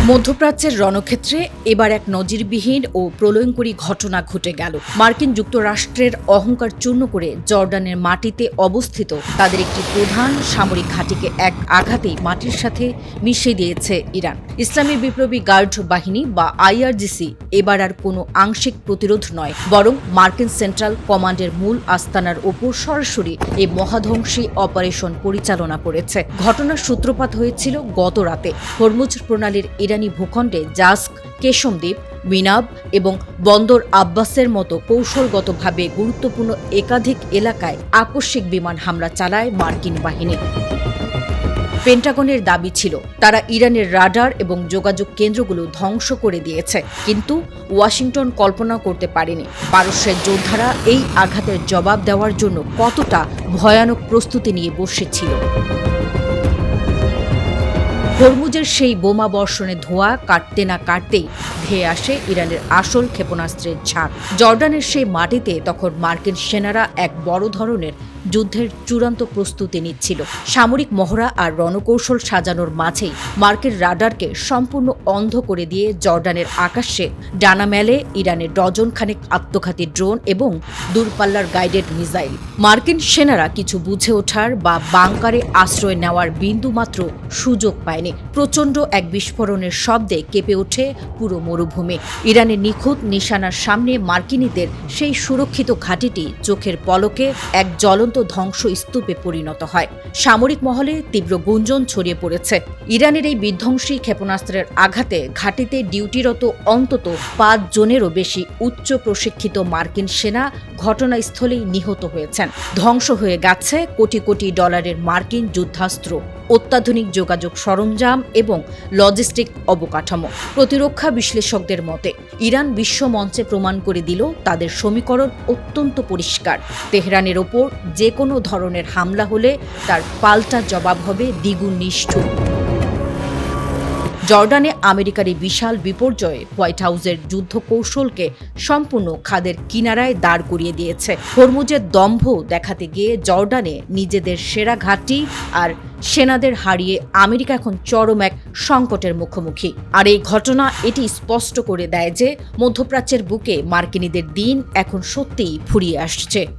মধ্যপ্রাচ্যের রণক্ষেত্রে এবার এক নজিরবিহীন ও প্রলয়ঙ্করী ঘটনা ঘটে গেল। মার্কিন যুক্তরাষ্ট্রের অহংকার চূর্ণ করে জর্ডানের মাটিতে অবস্থিত তাদের একটি প্রধান সামরিক ঘাঁটিকে এক আঘাতেই মাটির সাথে মিশিয়ে দিয়েছে ইরান। ইসলামী বিপ্লবী গার্ড বাহিনী বা আইআরজিসি এবার আর কোনো আংশিক প্রতিরোধ নয়, বরং মার্কিন সেন্ট্রাল কমান্ডের মূল আস্তানার ওপর সরাসরি এই মহাধ্বংসী অপারেশন পরিচালনা করেছে। ঘটনার সূত্রপাত হয়েছিল গত রাতে হরমুজ প্রণালীর ইরানি ভূখণ্ডে জাস্ক, কেশম দ্বীপ, মিনাব এবং বন্দর আব্বাসের মতো কৌশলগতভাবে গুরুত্বপূর্ণ একাধিক এলাকায় আকস্মিক বিমান হামলা চালায় মার্কিন বাহিনী। পেন্টাগনের দাবি ছিল তারা ইরানের রাডার এবং যোগাযোগ কেন্দ্রগুলো ধ্বংস করে দিয়েছে, কিন্তু ওয়াশিংটন কল্পনা করতে পারেনি পারস্যের যোদ্ধারা এই আঘাতের জবাব দেওয়ার জন্য কতটা ভয়ানক প্রস্তুতি নিয়ে বসেছিল। হরমুজের সেই বোমা বর্ষণের ধোঁয়া কাটতে না কাটতেই ধেয়ে আসে ইরানের আসল ক্ষেপণাস্ত্রের ঝাঁক। জর্ডানের সেই মাটিতে তখন মার্কিন সেনারা এক বড় ধরনের যুদ্ধের চূড়ান্ত প্রস্তুতি নিচ্ছিল। সামরিক মহড়া আর রণকৌশল সাজানোর মাঝেই মার্কিন রাডারকে সম্পূর্ণ অন্ধ করে দিয়ে জর্ডানের আকাশে ডানা মেলে ইরানের ডজন খানেক আত্মঘাতী ড্রোন এবং দূরপাল্লার গাইডেড মিসাইল। মার্কিন সেনারা কিছু বুঝে ওঠার বা বাংকারে আশ্রয় নেওয়ার বিন্দুমাত্র সুযোগ পায়নি। প্রচণ্ড এক বিস্ফোরণের শব্দে কেঁপে ওঠে পুরো মরুভূমি। ইরানের নিখুঁত নিশানার সামনে মার্কিনীদের সেই সুরক্ষিত ঘাঁটিটি চোখের পলকে এক জ্বলন্ত ধ্বংসস্তূপে পরিণত হয়। সামরিক মহলে তীব্র গুঞ্জন ছড়িয়ে পড়েছে। ইরানের এই বিধ্বংসী ক্ষেপণাস্ত্রের আঘাতে ঘাঁটিতে ডিউটিরত অন্তত 5 জনেরও বেশি উচ্চ প্রশিক্ষিত মার্কিন সেনা ঘটনাস্থলেই নিহত হয়েছেন। ধ্বংস হয়ে গেছে কোটি কোটি ডলারের মার্কিন যুদ্ধাস্ত্র, অত্যাধুনিক যোগাযোগ সরঞ্জাম এবং লজিস্টিক অবকাঠামো। প্রতিরক্ষা বিশ্লেষকদের মতে ইরান বিশ্ব মঞ্চে প্রমাণ করে দিল তাদের সমীকরণ অত্যন্ত পরিষ্কার। তেহরানের ওপর যে কোনো ধরনের হামলা হলে তার পাল্টা জবাব হবে দ্বিগুণ নিষ্ঠুর। জর্ডানে আমেরিকার এই বিশাল বিপর্যয়ে হোয়াইট হাউসের যুদ্ধ কৌশলকে সম্পূর্ণ খাদের কিনারায় দাঁড় করিয়ে দিয়েছে। হরমুজের দম্ভ দেখাতে গিয়ে জর্ডানে নিজেদের সেরা ঘাঁটি আর সেনাদের হারিয়ে আমেরিকা এখন চরম এক সংকটের মুখোমুখি। আর এই ঘটনা এটি স্পষ্ট করে দেয় যে মধ্যপ্রাচ্যের বুকে মার্কিনীদের দিন এখন সত্যিই ফুরিয়ে আসছে।